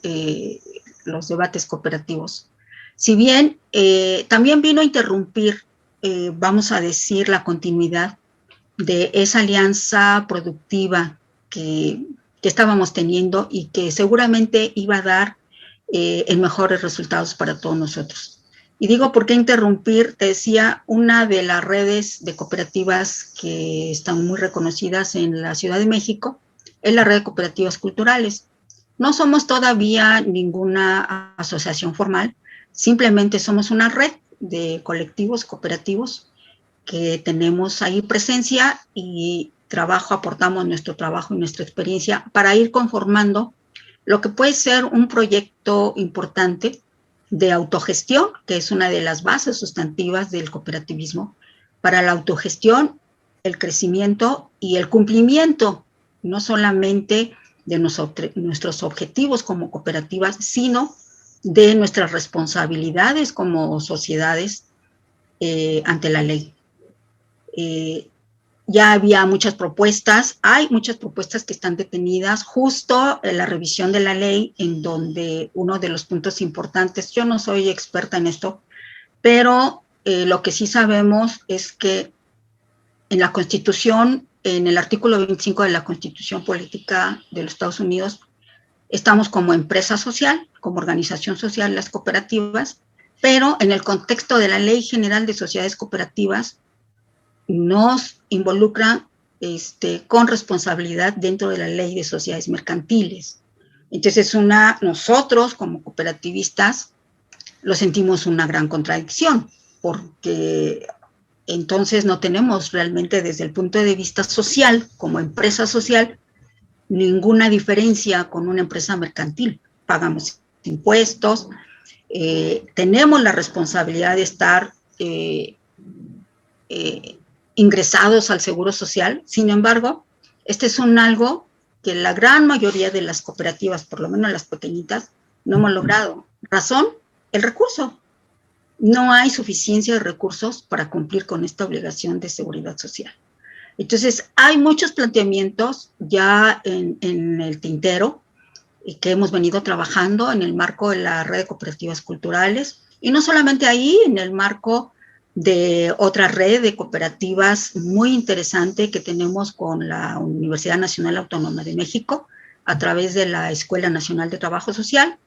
los debates cooperativos. Si bien también vino a interrumpir, vamos a decir, la continuidad de esa alianza productiva que estábamos teniendo y que seguramente iba a dar en mejores resultados para todos nosotros. Y digo, ¿por qué interrumpir? Te decía, una de las redes de cooperativas que están muy reconocidas en la Ciudad de México es la red de cooperativas culturales. No somos todavía ninguna asociación formal, simplemente somos una red de colectivos cooperativos que tenemos ahí presencia y aportamos nuestro trabajo y nuestra experiencia para ir conformando lo que puede ser un proyecto importante de autogestión, que es una de las bases sustantivas del cooperativismo, para la autogestión, el crecimiento y el cumplimiento, no solamente de nuestros objetivos como cooperativas, sino de nuestras responsabilidades como sociedades ante la ley. Ya había muchas propuestas, hay muchas propuestas que están detenidas justo en la revisión de la ley, en donde uno de los puntos importantes, yo no soy experta en esto, pero lo que sí sabemos es que en la Constitución, en el artículo 25 de la Constitución Política de los Estados Unidos, estamos como empresa social, como organización social, las cooperativas, pero en el contexto de la Ley General de Sociedades Cooperativas, nos involucra con responsabilidad dentro de la ley de sociedades mercantiles. Entonces, nosotros como cooperativistas lo sentimos una gran contradicción, porque entonces no tenemos realmente desde el punto de vista social, como empresa social, ninguna diferencia con una empresa mercantil. Pagamos impuestos, tenemos la responsabilidad de estar ingresados al Seguro Social. Sin embargo, este es algo que la gran mayoría de las cooperativas, por lo menos las pequeñitas, no hemos logrado. Razón, el recurso. No hay suficiencia de recursos para cumplir con esta obligación de seguridad social. Entonces, hay muchos planteamientos ya en el tintero y que hemos venido trabajando en el marco de la red de cooperativas culturales, y no solamente ahí, en el marco de otra red de cooperativas muy interesante que tenemos con la Universidad Nacional Autónoma de México a través de la Escuela Nacional de Trabajo Social,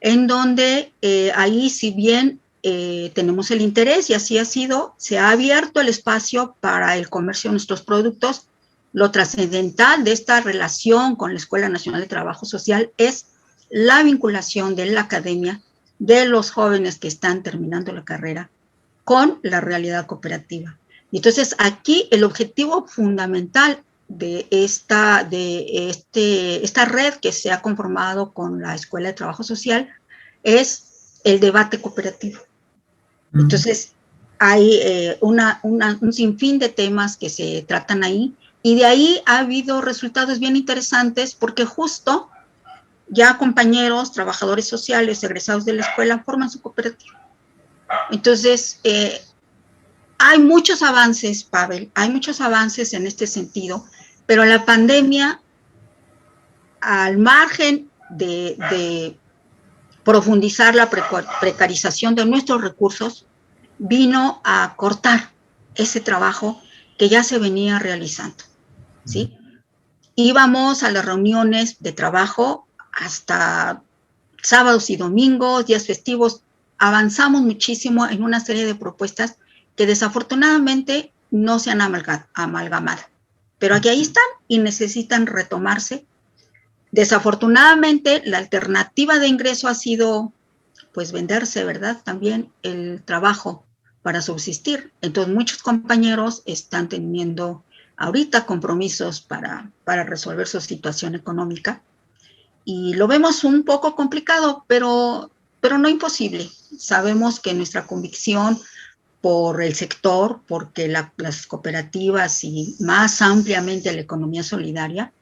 en donde ahí, si bien tenemos el interés, y así ha sido, se ha abierto el espacio para el comercio de nuestros productos. Lo trascendental de esta relación con la Escuela Nacional de Trabajo Social es la vinculación de la academia, de los jóvenes que están terminando la carrera, con la realidad cooperativa. Y entonces aquí el objetivo fundamental de esta red que se ha conformado con la Escuela de Trabajo Social es el debate cooperativo. Entonces hay un sinfín de temas que se tratan ahí, y de ahí ha habido resultados bien interesantes, porque justo ya compañeros, trabajadores sociales, egresados de la escuela, forman su cooperativa. Entonces, hay muchos avances, Pavel, hay muchos avances en este sentido, pero la pandemia, al margen de profundizar la precarización de nuestros recursos, vino a cortar ese trabajo que ya se venía realizando, ¿sí? Íbamos a las reuniones de trabajo hasta sábados y domingos, días festivos. Avanzamos muchísimo en una serie de propuestas que desafortunadamente no se han amalgamado, pero aquí ahí están y necesitan retomarse. Desafortunadamente, la alternativa de ingreso ha sido, pues, venderse, ¿verdad? También el trabajo para subsistir. Entonces, muchos compañeros están teniendo ahorita compromisos para resolver su situación económica y lo vemos un poco complicado, pero no imposible. Sabemos que nuestra convicción por el sector, porque las cooperativas y más ampliamente la economía solidaria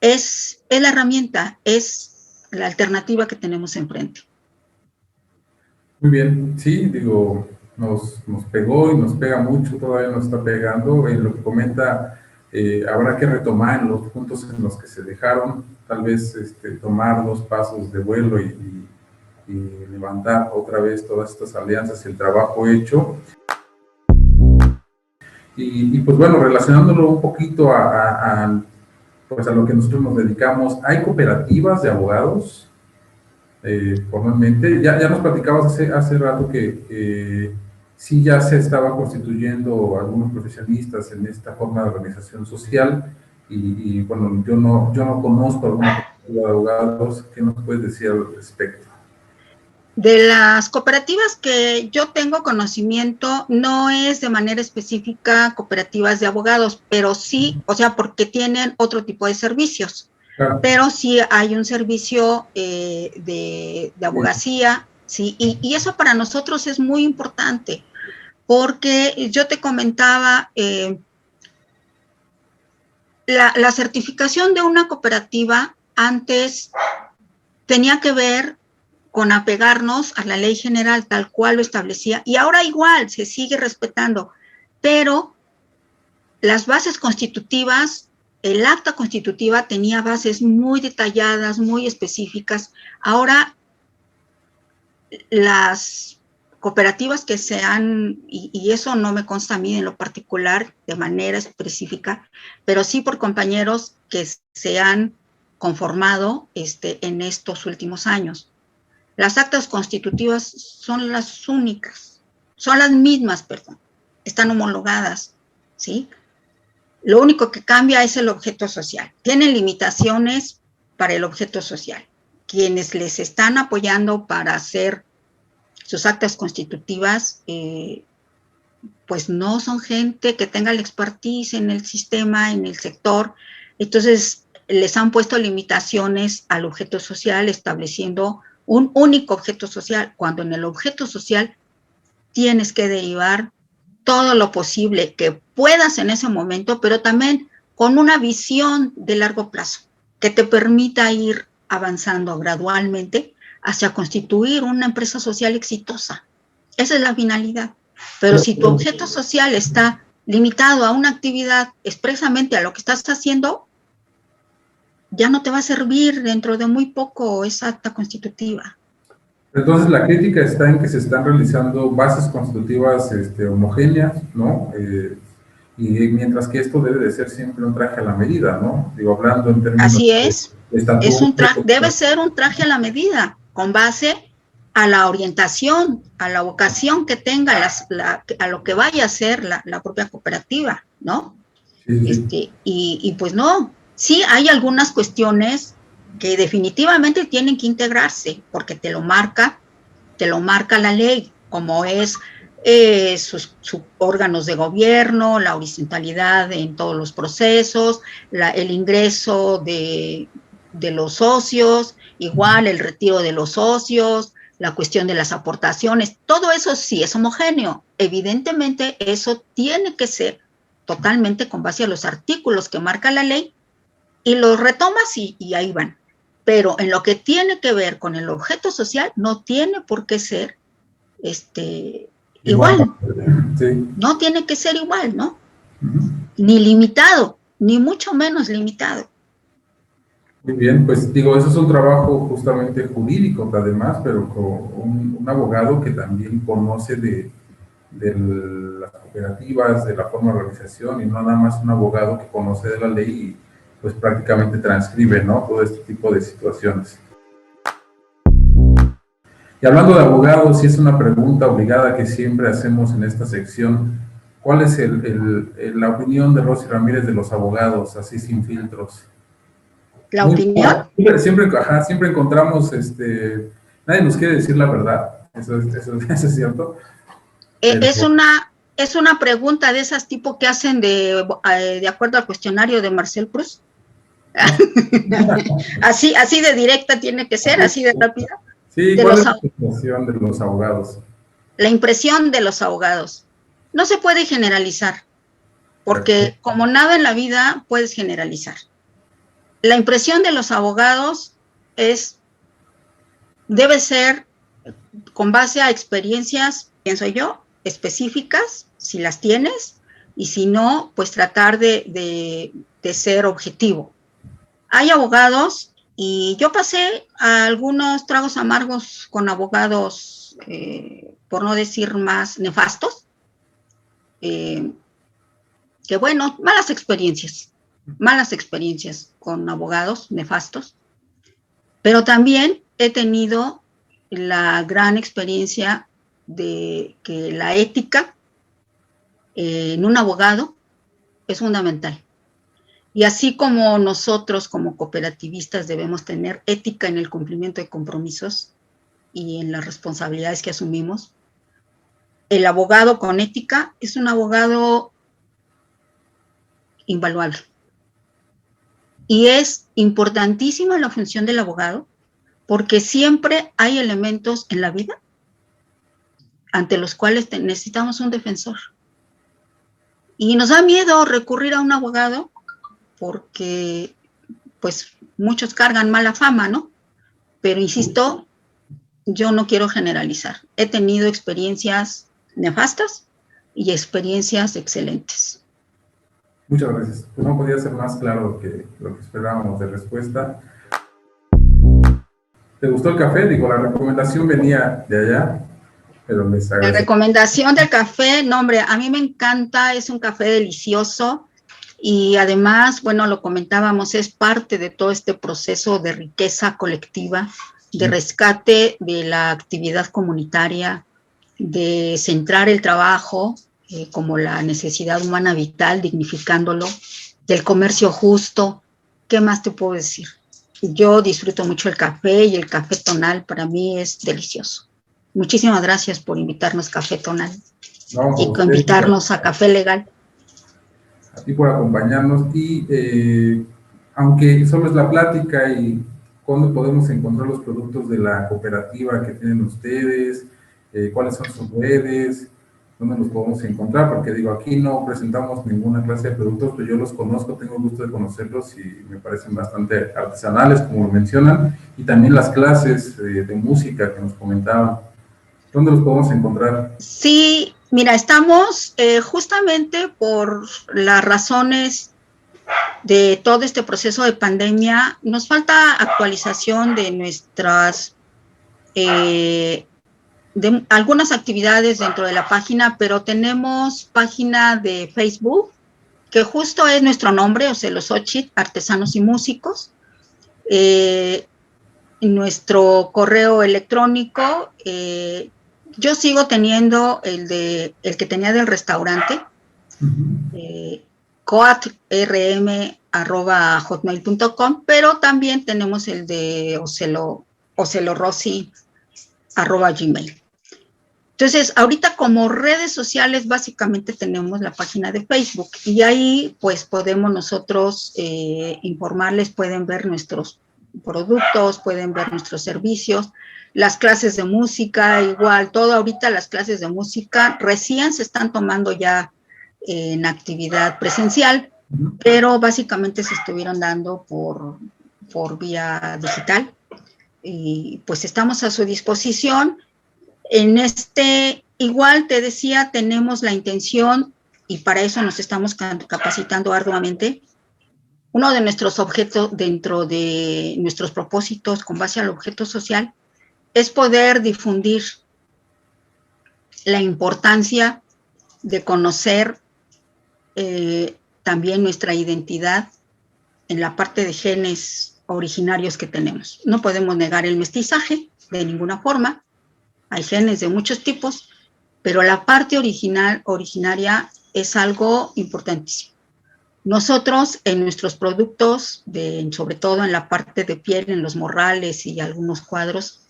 es la herramienta, es la alternativa que tenemos enfrente. Muy bien, sí, digo, nos pegó y nos pega mucho, todavía nos está pegando. En lo que comenta, habrá que retomar en los puntos en los que se dejaron, tal vez tomar 2 pasos de vuelo y levantar otra vez todas estas alianzas y el trabajo hecho. Y pues bueno, relacionándolo un poquito pues a lo que nosotros nos dedicamos, hay cooperativas de abogados. Formalmente, ya nos platicabas hace rato que sí ya se estaba constituyendo algunos profesionistas en esta forma de organización social y bueno, yo no conozco alguna cooperativa de abogados. ¿Qué nos puedes decir al respecto? De las cooperativas que yo tengo conocimiento, no es de manera específica cooperativas de abogados, pero sí, o sea, porque tienen otro tipo de servicios. Claro. Pero sí hay un servicio de abogacía, sí, y eso para nosotros es muy importante, porque yo te comentaba, la certificación de una cooperativa antes tenía que ver con apegarnos a la ley general tal cual lo establecía, y ahora igual se sigue respetando, pero las bases constitutivas, el acta constitutiva tenía bases muy detalladas, muy específicas. Ahora las cooperativas que se han, y eso no me consta a mí en lo particular de manera específica, pero sí por compañeros que se han conformado en estos últimos años. Las actas constitutivas son las únicas, son las mismas, perdón, están homologadas, ¿sí? Lo único que cambia es el objeto social. Tienen limitaciones para el objeto social. Quienes les están apoyando para hacer sus actas constitutivas, pues no son gente que tenga la expertise en el sistema, en el sector. Entonces, les han puesto limitaciones al objeto social, estableciendo un único objeto social, cuando en el objeto social tienes que derivar todo lo posible que puedas en ese momento, pero también con una visión de largo plazo que te permita ir avanzando gradualmente hacia constituir una empresa social exitosa. Esa es la finalidad. Pero si tu objeto social está limitado a una actividad expresamente a lo que estás haciendo, ya no te va a servir dentro de muy poco esa acta constitutiva. Entonces, la crítica está en que se están realizando bases constitutivas homogéneas, ¿no? Y mientras que esto debe de ser siempre un traje a la medida, ¿no? Digo, hablando en términos... Así es. Debe ser un traje a la medida, con base a la orientación, a la vocación que tenga, a lo que vaya a ser la propia cooperativa, ¿no? Sí. Y pues no, sí hay algunas cuestiones que definitivamente tienen que integrarse, porque te lo marca la ley, como es sus órganos de gobierno, la horizontalidad en todos los procesos, el ingreso de los socios, igual el retiro de los socios, la cuestión de las aportaciones, todo eso sí es homogéneo. Evidentemente eso tiene que ser totalmente con base a los artículos que marca la ley, y los retomas y ahí van. Pero en lo que tiene que ver con el objeto social, no tiene por qué ser igual. Sí. No tiene que ser igual, ¿no? Ni limitado, ni mucho menos limitado. Muy bien, pues digo, eso es un trabajo justamente jurídico, además, pero con un abogado que también conoce de las cooperativas, de la forma de organización, y no nada más un abogado que conoce de la ley y pues prácticamente transcribe, ¿no? Todo este tipo de situaciones. Y hablando de abogados, y es una pregunta obligada que siempre hacemos en esta sección, ¿cuál es la opinión de Rosy Ramírez de los abogados, así sin filtros? La Muy opinión, siempre encontramos, nadie nos quiere decir la verdad, eso es cierto. Pero, es una pregunta de esas tipo que hacen de acuerdo al cuestionario de Marcel Proust. así de directa tiene que ser, así de rápida. sí, De ¿cuál los, es la situación de los abogados? la impresión de los abogados. No se puede generalizar, porque como nada en la vida puedes generalizar. La impresión de los abogados debe ser con base a experiencias, pienso yo, específicas, si las tienes, y si no, pues tratar de ser objetivo. Hay abogados, y yo pasé a algunos tragos amargos con abogados, por no decir más nefastos, que bueno, malas experiencias con abogados nefastos, pero también he tenido la gran experiencia de que la ética en un abogado es fundamental. Y así como nosotros como cooperativistas debemos tener ética en el cumplimiento de compromisos y en las responsabilidades que asumimos, el abogado con ética es un abogado invaluable. Y es importantísima la función del abogado porque siempre hay elementos en la vida ante los cuales necesitamos un defensor. Y nos da miedo recurrir a un abogado porque, pues, muchos cargan mala fama, ¿no? Pero insisto, yo no quiero generalizar. He tenido experiencias nefastas y experiencias excelentes. Muchas gracias. Pues no podía ser más claro que lo que esperábamos de respuesta. ¿Te gustó el café? Digo, la recomendación venía de allá, pero les agradezco. La recomendación del café, no hombre, a mí me encanta, es un café delicioso y además, bueno, lo comentábamos, es parte de todo este proceso de riqueza colectiva, de rescate de la actividad comunitaria, de centrar el trabajo como la necesidad humana vital, dignificándolo, del comercio justo. ¿Qué más te puedo decir? Yo disfruto mucho el café y el café tonal para mí es delicioso. Muchísimas gracias por invitarnos Café Tonal y invitarnos a Café Legal. A ti por acompañarnos y aunque solo es la plática y cuándo podemos encontrar los productos de la cooperativa que tienen ustedes, cuáles son sus redes, dónde los podemos encontrar, porque digo, aquí no presentamos ninguna clase de productos, pero yo los conozco, tengo el gusto de conocerlos y me parecen bastante artesanales, como lo mencionan, y también las clases de música que nos comentaban. ¿Dónde los podemos encontrar? Sí, mira, estamos justamente por las razones de todo este proceso de pandemia, nos falta actualización de nuestras, de algunas actividades dentro de la página, pero tenemos página de Facebook, que justo es nuestro nombre, Ocelosochitl, Artesanos y Músicos, nuestro correo electrónico, yo sigo teniendo el que tenía del restaurante, coatrm@hotmail.com, pero también tenemos el de ocelorossi@gmail. Entonces, ahorita como redes sociales básicamente tenemos la página de Facebook y ahí pues podemos nosotros informarles, pueden ver nuestros productos, pueden ver nuestros servicios, las clases de música, igual, todo ahorita las clases de música recién se están tomando ya en actividad presencial, pero básicamente se estuvieron dando por vía digital y pues estamos a su disposición. En igual te decía, tenemos la intención y para eso nos estamos capacitando arduamente. Uno de nuestros objetos dentro de nuestros propósitos con base al objeto social es poder difundir la importancia de conocer también nuestra identidad en la parte de genes originarios que tenemos. No podemos negar el mestizaje de ninguna forma, hay genes de muchos tipos, pero la parte originaria es algo importantísimo. Nosotros en nuestros productos, sobre todo en la parte de piel, en los morrales y algunos cuadros,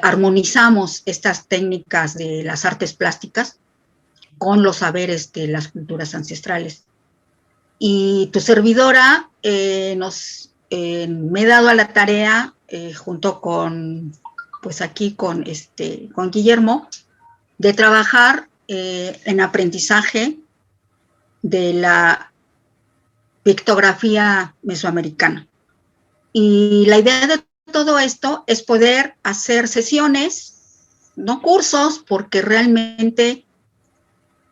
armonizamos estas técnicas de las artes plásticas con los saberes de las culturas ancestrales. Y tu servidora me he dado a la tarea, junto con, pues aquí con Guillermo, de trabajar en aprendizaje de la pictografía mesoamericana. Y la idea de todo esto es poder hacer sesiones, no cursos, porque realmente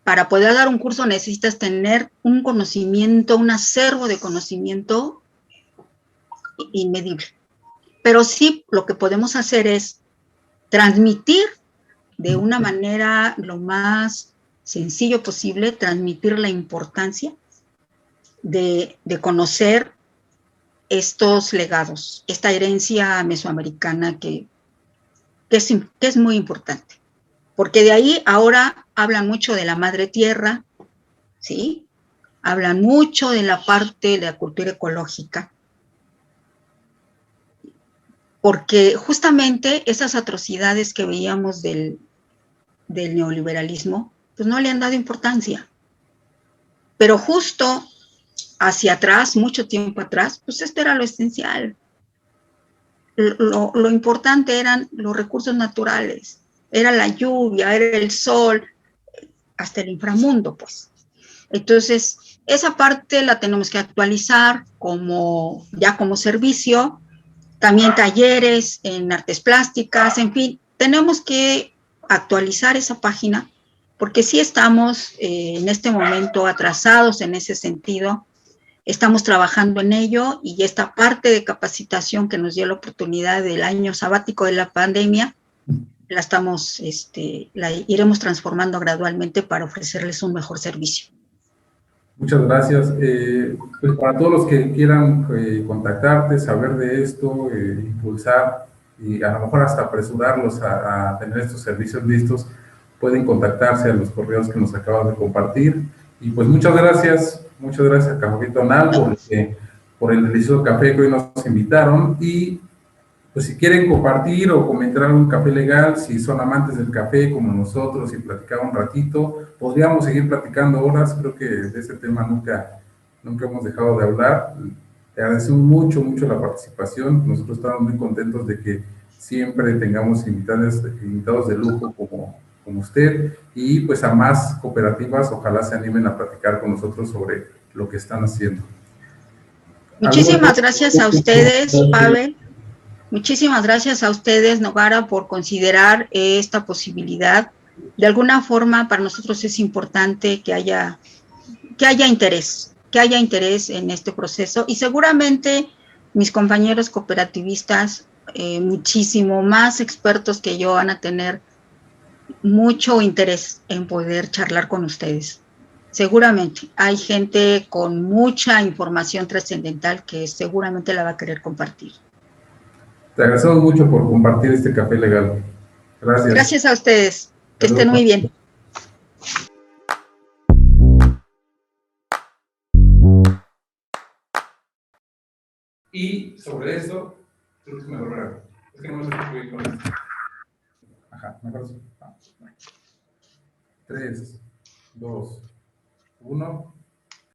para poder dar un curso necesitas tener un conocimiento, un acervo de conocimiento inmedible. Pero sí, lo que podemos hacer es transmitir de una manera lo más sencillo posible, transmitir la importancia de conocer estos legados, esta herencia mesoamericana que es muy importante. Porque de ahí ahora hablan mucho de la madre tierra, ¿sí? Hablan mucho de la parte de la cultura ecológica. Porque justamente esas atrocidades que veíamos del neoliberalismo, pues no le han dado importancia. Pero justo hacia atrás, mucho tiempo atrás, pues esto era lo esencial. Lo importante eran los recursos naturales, era la lluvia, era el sol, hasta el inframundo, pues. Entonces, esa parte la tenemos que actualizar ya como servicio, también talleres en artes plásticas, en fin, tenemos que actualizar esa página, porque sí estamos en este momento atrasados en ese sentido. Estamos trabajando en ello y esta parte de capacitación que nos dio la oportunidad del año sabático de la pandemia, la iremos transformando gradualmente para ofrecerles un mejor servicio. Muchas gracias. Pues para todos los que quieran contactarte, saber de esto, impulsar y a lo mejor hasta apresurarlos a tener estos servicios listos, pueden contactarse a los correos que nos acabas de compartir. Y pues muchas gracias a Café Tonal por el delicioso café que hoy nos invitaron. Y pues si quieren compartir o comentar algún café legal, si son amantes del café como nosotros y platicar un ratito, podríamos seguir platicando horas. Creo que de ese tema nunca hemos dejado de hablar. Te agradecemos mucho la participación. Nosotros estamos muy contentos de que siempre tengamos invitados de lujo como usted, y pues a más cooperativas ojalá se animen a platicar con nosotros sobre lo que están haciendo. Muchísimas gracias a ustedes, Pavel. Muchísimas gracias a ustedes, Nogara, por considerar esta posibilidad. De alguna forma, para nosotros es importante que haya interés en este proceso, y seguramente mis compañeros cooperativistas, muchísimo más expertos que yo, van a tener mucho interés en poder charlar con ustedes. Seguramente hay gente con mucha información trascendental que seguramente la va a querer compartir. Te agradecemos mucho por compartir este café legal. Gracias. Gracias a ustedes. Que estén muy bien. Y sobre esto, creo que me lo grabo. Es que no me sé con esto. Ajá, me parece. 3, 2, 1.